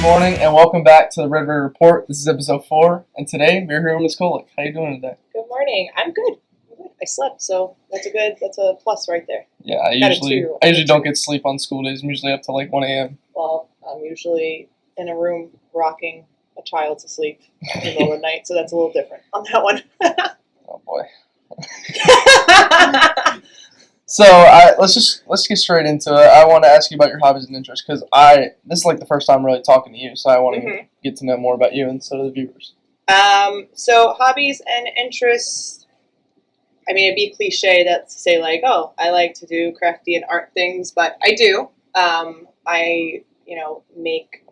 morning, and welcome back to the Red River Report. This is episode 4, and today we're here with Ms. Kolic. How you doing today? Good morning. I'm good. I slept, so that's a plus right there. Yeah, I usually don't get sleep on school days. I'm usually up till like 1 a.m. Well, I'm usually in a room rocking a child to sleep in the middle of the night, so that's a little different on that one. Oh boy. So let's get straight into it. I want to ask you about your hobbies and interests because this is like the first time really talking to you, so I want to get to know more about you and so do the viewers. So hobbies and interests. I mean, it'd be cliche to say like, oh, I like to do crafty and art things, but I do. I make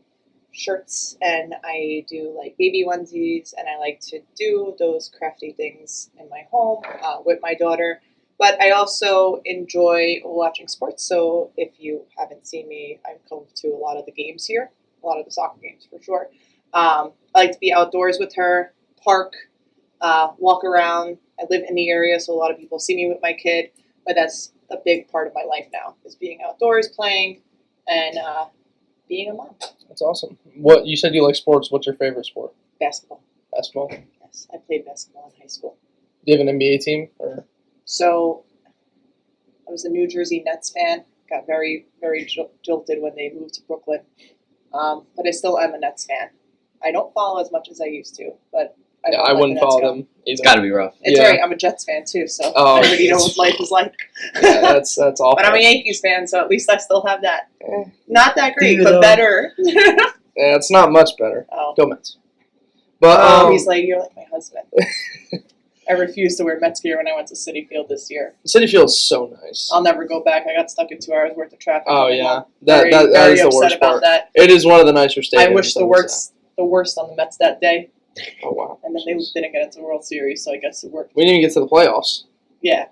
shirts and I do like baby onesies, and I like to do those crafty things in my home with my daughter. But I also enjoy watching sports, so if you haven't seen me, I come to a lot of the games here, a lot of the soccer games for sure. I like to be outdoors with her, park, walk around. I live in the area, so a lot of people see me with my kid, but that's a big part of my life now, is being outdoors, playing, and being a mom. That's awesome. What you said you like sports. What's your favorite sport? Basketball. Basketball? Yes, I played basketball in high school. Do you have an NBA team? Or? So I was a New Jersey Nets fan. Got very, very jilted when they moved to Brooklyn. But I still am a Nets fan. I don't follow as much as I used to, but I wouldn't follow them either. It's got to be rough. It's all right. I'm a Jets fan too, so I already know what life is like. Yeah, that's awful. But I'm a Yankees fan, so at least I still have that. Not that great, but better. Yeah, it's not much better. Oh. Go Mets. But he's like, you're like my husband. I refused to wear Mets gear when I went to Citi Field this year. Citi Field's so nice. I'll never go back. I got stuck in 2 hours worth of traffic. Oh yeah, that is the worst part. That. It is one of the nicer stadiums. I wish the worst on the Mets that day. Oh wow! And then they didn't get into the World Series, so I guess it worked. We didn't even get to the playoffs. Yeah,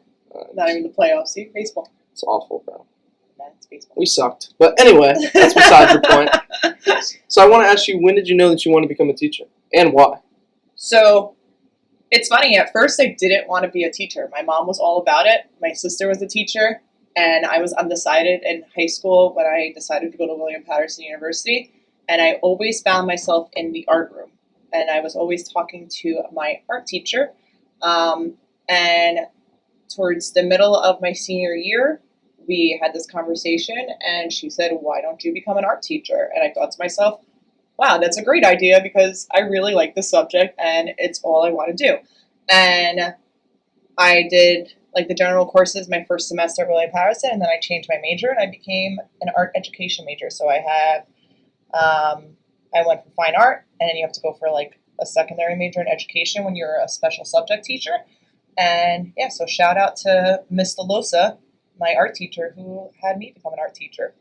not even the playoffs. See, baseball. It's awful, bro. That's baseball. We sucked. But anyway, that's besides your point. So I want to ask you, when did you know that you want to become a teacher, and why? So it's funny. At first, I didn't want to be a teacher. My mom was all about it. My sister was a teacher, and I was undecided in high school when I decided to go to William Patterson University. And I always found myself in the art room. And I was always talking to my art teacher. And towards the middle of my senior year, we had this conversation, and she said, why don't you become an art teacher? And I thought to myself, wow, that's a great idea because I really like this subject and it's all I want to do. And I did like the general courses my first semester at William Patterson, and then I changed my major and I became an art education major. So I went for fine art, and then you have to go for like a secondary major in education when you're a special subject teacher. And yeah, so shout out to Miss DeLosa, my art teacher, who had me become an art teacher.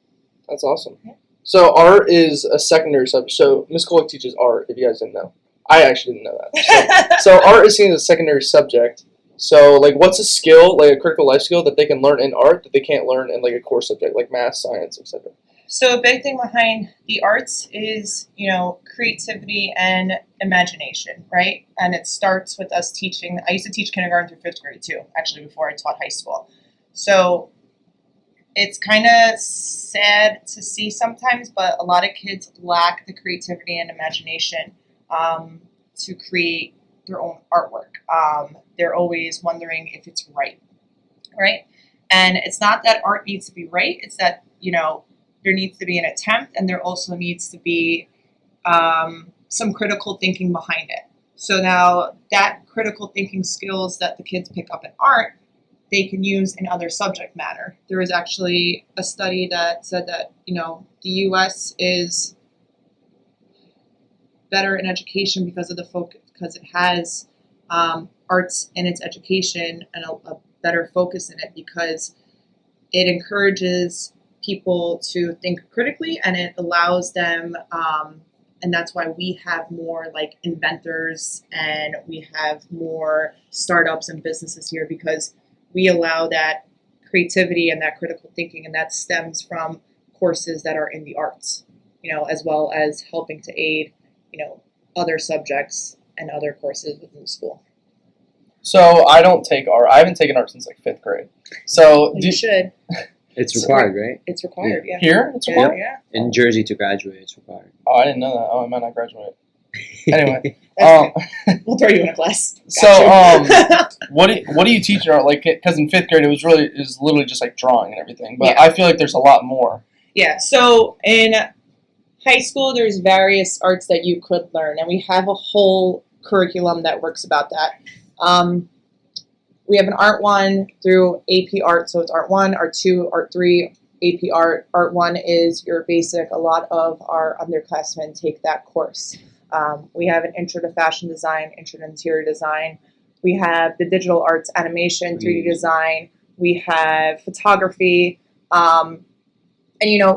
That's awesome. Yeah. So art is a secondary subject. So Miss Kolic teaches art, if you guys didn't know. I actually didn't know that. So art is seen as a secondary subject. So like, what's a skill, like a critical life skill that they can learn in art that they can't learn in like a core subject like math, science, etc.? So a big thing behind the arts is, creativity and imagination, right? And it starts with us teaching. I used to teach kindergarten through 5th grade too, actually, before I taught high school. So it's kind of sad to see sometimes, but a lot of kids lack the creativity and imagination to create their own artwork. They're always wondering if it's right? And it's not that art needs to be right. It's that, there needs to be an attempt, and there also needs to be some critical thinking behind it. So now that critical thinking skills that the kids pick up in art, they can use in other subject matter. There was actually a study that said that, the U.S. is better in education because of the focus, because it has arts in its education and a better focus in it, because it encourages people to think critically, and it allows them, and that's why we have more like inventors and we have more startups and businesses here, because we allow that creativity and that critical thinking, and that stems from courses that are in the arts, as well as helping to aid, other subjects and other courses within the school. So I don't take art. I haven't taken art since like 5th grade. So you should. It's required, right? It's required, yeah. Here, it's required. Yeah. In Jersey to graduate, it's required. Oh, I didn't know that. Oh, I might not graduate. Anyway, That's okay. We'll throw you in a class. so Got you. what do you teach in art? Like, because in 5th grade it was literally just like drawing and everything. But Yeah. I feel like there's a lot more. Yeah, so in high school, there's various arts that you could learn, and we have a whole curriculum that works about that. We have an Art 1 through AP Art, so it's Art 1, Art 2, Art 3, AP Art. Art 1 is your basic. A lot of our underclassmen take that course. We have an Intro to Fashion Design, Intro to Interior Design. We have the Digital Arts Animation, 3D Design. We have photography. And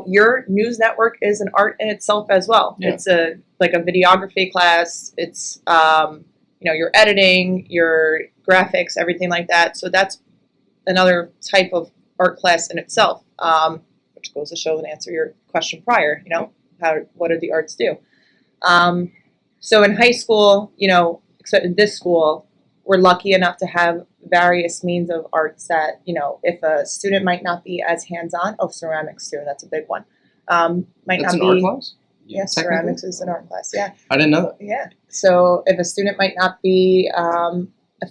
your news network is an art in itself as well. Yeah. It's a videography class. It's your editing, your graphics, everything like that. So that's another type of art class in itself, which goes to show and answer your question prior. What do the arts do? So in high school, except in this school, we're lucky enough to have various means of arts that, if a student might not be as hands-on, ceramics too, that's a big one. That's an art class? Yes, Technically? ceramics is an art class, yeah. I didn't know that. Yeah. So if a student might not be a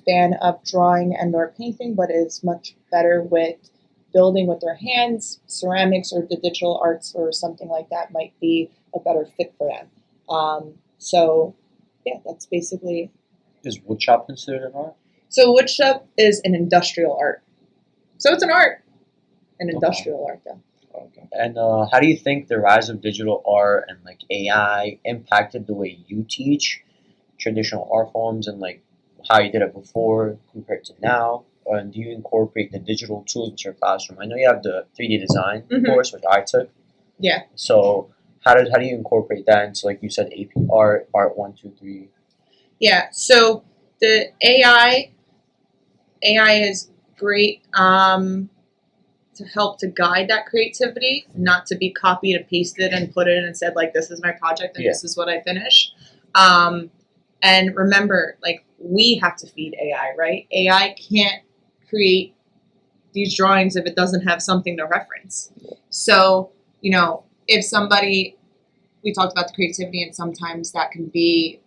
fan of drawing and or painting, but is much better with building with their hands, ceramics or the digital arts or something like that might be a better fit for them. That's basically. Is woodshop considered an art? So woodshop is an industrial art. So it's an art. An industrial art, though. Okay. And how do you think the rise of digital art and like AI impacted the way you teach traditional art forms and like how you did it before compared to now? And do you incorporate the digital tools into your classroom? I know you have the 3D design course, which I took. Yeah. So how do you incorporate that into, like you said, AP Art, Art 1, 2, 3? Yeah. So the AI is great to help to guide that creativity, not to be copied and pasted and put in and said like this is my project and this is what I finish. And remember, like we have to feed AI, right? AI can't create these drawings if it doesn't have something to reference. So, if somebody, we talked about the creativity, and sometimes that can be,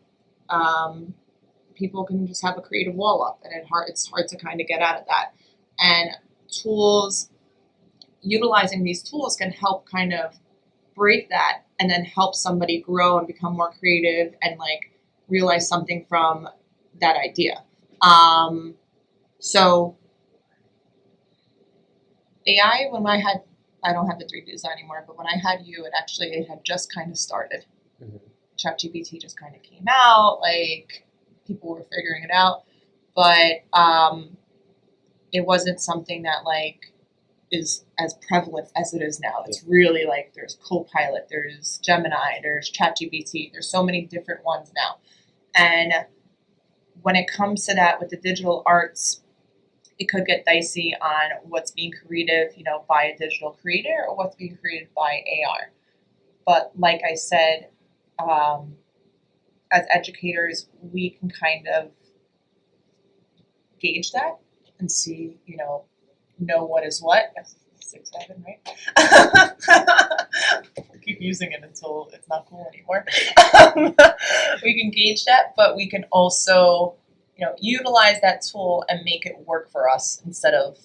people can just have a creative wall up, and it's hard to kind of get out of that. And utilizing these tools can help kind of break that, and then help somebody grow and become more creative and like realize something from that idea. So AI, I don't have the 3D design anymore, but when I had you, it had just kind of started. ChatGPT just kind of came out, like people were figuring it out, but it wasn't something that like is as prevalent as it is now. It's really like there's Copilot, there's Gemini, there's ChatGPT, there's so many different ones now. And when it comes to that with the digital arts, it could get dicey on what's being created, by a digital creator or what's being created by AR. But like I said, as educators, we can kind of gauge that and see, know what is what. 6, 7, right? We'll keep using it until it's not cool anymore. We can gauge that, but we can also, utilize that tool and make it work for us instead of,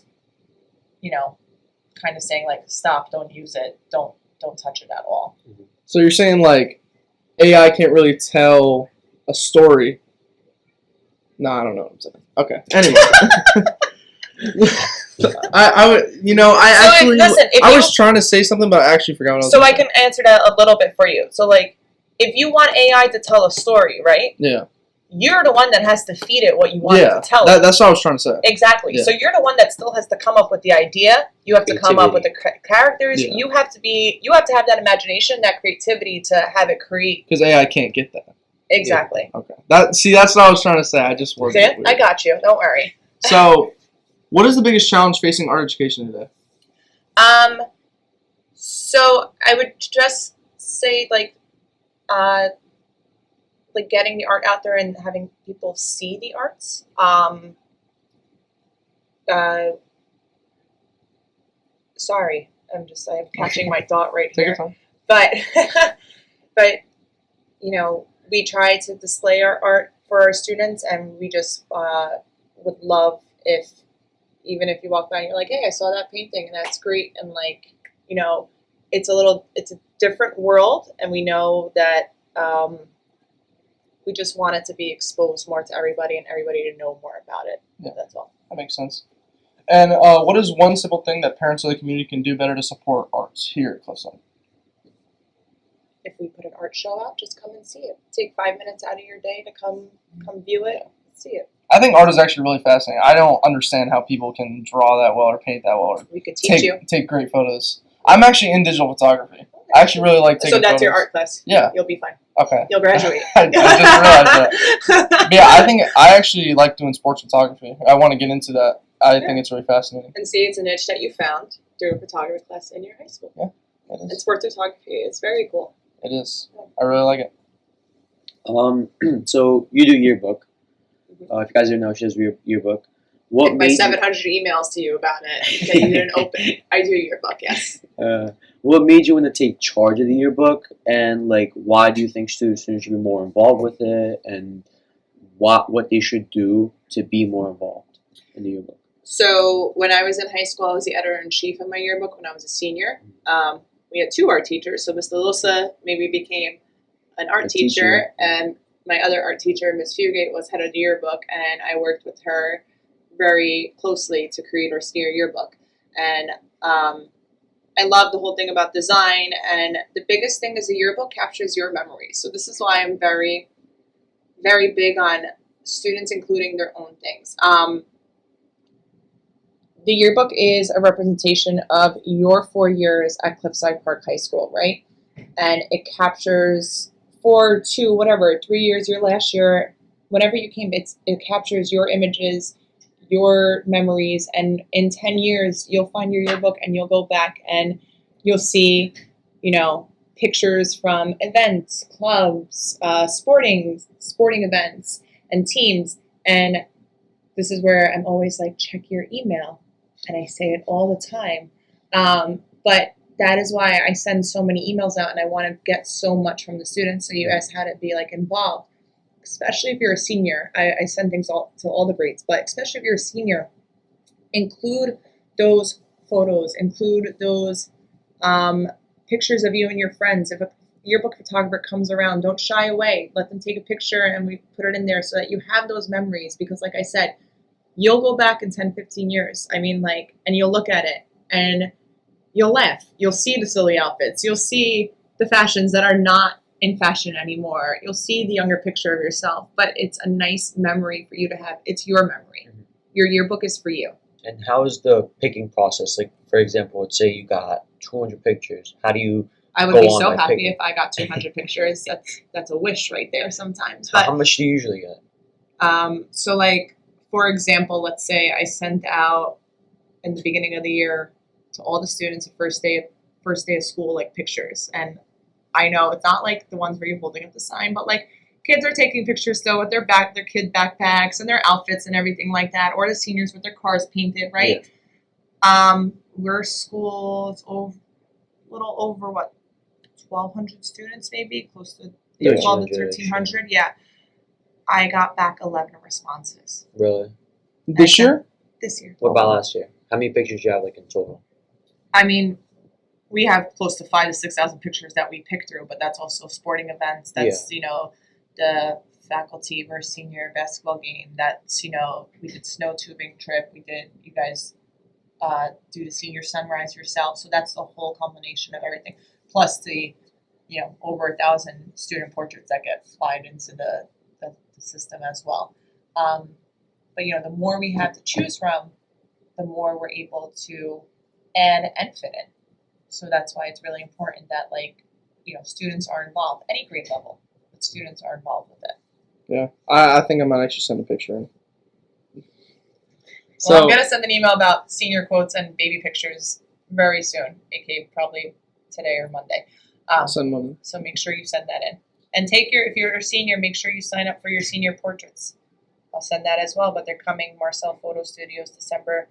kind of saying like, stop, don't use it, don't touch it at all. So you're saying like AI can't really tell a story? No, I don't know what I'm saying. Okay. Anyway. I was trying to say something, but I actually forgot what I was So I can answer that a little bit for you. So like, if you want AI to tell a story, right? Yeah. You're the one that has to feed it what you want it to tell it. That's what I was trying to say. Exactly. Yeah. So you're the one that still has to come up with the idea. You have to come up with the characters. Yeah. You have to have that imagination, that creativity to have it create. Because AI can't get that. Exactly. Yeah. Okay. That's what I was trying to say. I just worked it. I got you. Don't worry. So, what is the biggest challenge facing art education today? So I would just say like getting the art out there and having people see the arts. sorry, I'm catching my thought right Take here. your time. But, but, you know, we try to display our art for our students, and we just would love if, even if you walk by and you're like, hey, I saw that painting and that's great, and like, you know, it's a different world, and we know that we just want it to be exposed more to everybody and everybody to know more about it. Yeah. That's all. That makes sense. And what is one simple thing that parents of the community can do better to support arts here at Cliffside? If we put an art show out, just come and see it. Take 5 minutes out of your day to come view it, see it. I think art is actually really fascinating. I don't understand how people can draw that well or paint that well or We could teach you. take great photos. I'm actually in digital photography. I actually really like taking So that's photos. your art class. Yeah. You'll be fine. Okay. You'll graduate. I just realized that. But yeah, I think I actually like doing sports photography. I want to get into that. I think it's really fascinating. And see, it's a niche that you found through a photography class in your high school. Yeah, it And is. sports photography is very cool. It is. I really like it. So you do yearbook. If you guys didn't know, she does yearbook. What My made 700 emails to you about it that you didn't open. I do your book, yes. what made you want to take charge of the yearbook, and like why do you think students should be more involved with it, and what they should do to be more involved in the yearbook? So when I was in high school, I was the editor-in-chief of my yearbook when I was a senior. We had 2 art teachers. So Miss Lalusa maybe became an art teacher, and my other art teacher, Miss Fugate, was head of the yearbook, and I worked with her very closely to create our senior yearbook. And I love the whole thing about design, and the biggest thing is the yearbook captures your memories. So this is why I'm very, very big on students including their own things. The yearbook is a representation of your 4 years at Cliffside Park High School, right? And it captures 4, 2, whatever, 3 years, your last year, whenever you came, it captures your images, your memories, and in 10 years, you'll find your yearbook and you'll go back and you'll see, you know, pictures from events, clubs, sporting events, and teams. And this is where I'm always like, check your email. And I say it all the time. But that is why I send so many emails out, and I want to get so much from the students, so you guys had to be like involved. Especially if you're a senior. I send things to all the grades, but especially if you're a senior, include those photos, include those pictures of you and your friends. If a yearbook photographer comes around, don't shy away. Let them take a picture and we put it in there so that you have those memories, because like I said, you'll go back in 10, 15 years. I mean, like, and you'll look at it and you'll laugh. You'll see the silly outfits. You'll see the fashions that are not in fashion anymore. You'll see the younger picture of yourself, but it's a nice memory for you to have. It's your memory. Mhm. Your yearbook is for you. And how is the picking process? Like, for example, let's say you got 200 pictures. How do you I would go be on so by happy picking? if I got 200 pictures. That's a wish right there sometimes. How But much do you usually get? so like, for example, let's say I sent out in the beginning of the year to all the students the first day of school, like pictures. And I know it's not like the ones where you're holding up the sign, but like kids are taking pictures still with their kid backpacks and their outfits and everything like that, or the seniors with their cars painted, right? We're school, it's a little over 1,200 students, maybe close to 12 to 1,300. Yeah, I got back 11 responses Really? This year? this year. What about last year? How many pictures do you have, like, in total? I mean, we have close to 5,000 to 6,000 pictures that we pick through, but that's also sporting events. That's, you know, the faculty versus senior basketball game. That's, you know, we did snow tubing trip. We did, you guys do the senior sunrise yourself. So that's the whole combination of everything. Plus the, you know, over 1,000 student portraits that get applied into the system as well. But, you know, the more we have to choose from, the more we're able to add and fit in. So that's why it's really important that, like, you know, students are involved, any grade level, but students are involved with it. Yeah. I think I might actually send a picture in. Well, I'm going to send an email about senior quotes and baby pictures very soon, aka probably today or Monday. I'll send one. So make sure you send that in. And if you're a senior, make sure you sign up for your senior portraits. I'll send that as well, but they're coming, Marcel Photo Studios, December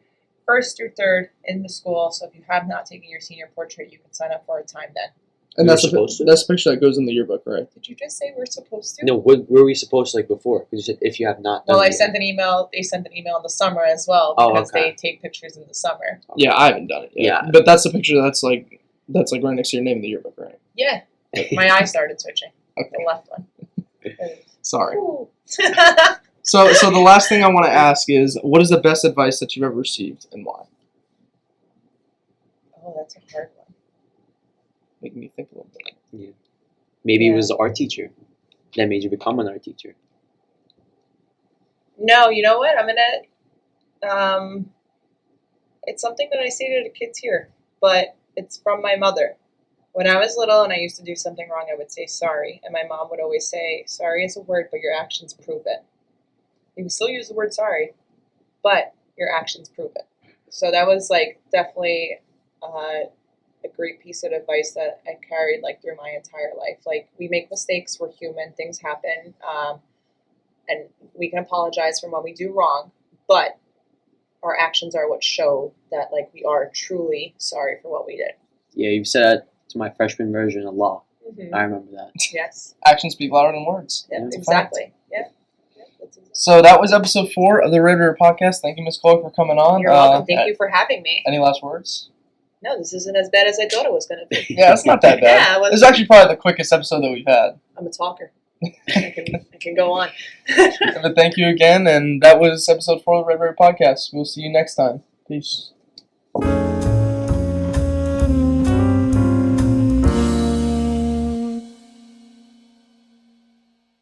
1st through 3rd in the school. So if you have not taken your senior portrait, you can sign up for a time then. And We were that's supposed to? that's the picture that goes in the yearbook, right? Did you just say we're supposed to? No, what were we supposed to before? Because you said if you have not done Well, I it sent an email. They sent an email in the summer as well Oh, because okay. they take pictures in the summer. Yeah, I haven't done it yet. Yeah. But that's the picture that's like right next to your name in the yearbook, right? Yeah, my eye started switching. Okay. The left one. Sorry. Ooh. So the last thing I want to ask is, what is the best advice that you've ever received and why? Oh, that's a hard one. Making me think a little bit. Maybe Yeah. it was the art teacher that made you become an art teacher. No, you know what? I'm gonna. It's something that I say to the kids here, but it's from my mother. When I was little and I used to do something wrong, I would say sorry, and my mom would always say, "Sorry is a word, but your actions prove it." You can still use the word sorry, but your actions prove it. So that was like definitely a great piece of advice that I carried like through my entire life. Like, we make mistakes, we're human, things happen, and we can apologize for when we do wrong, but our actions are what show that like we are truly sorry for what we did. Yeah, you've said that to my freshman version a lot. Mm-hmm. I remember that. Yes. Actions speak louder than words. Yeah, That's a fact. exactly. Yeah. That's exactly. So that was episode 4 of the Red River Podcast. Thank you, Ms. Kolic, for coming on. You're welcome. Thank you for having me. Any last words? No, this isn't as bad as I thought it was going to be. Yeah, it's not that bad. Yeah, it was- This is actually probably the quickest episode that we've had. I'm a talker. I can go on. But thank you again, and that was episode 4 of the Red River Podcast. We'll see you next time. Peace.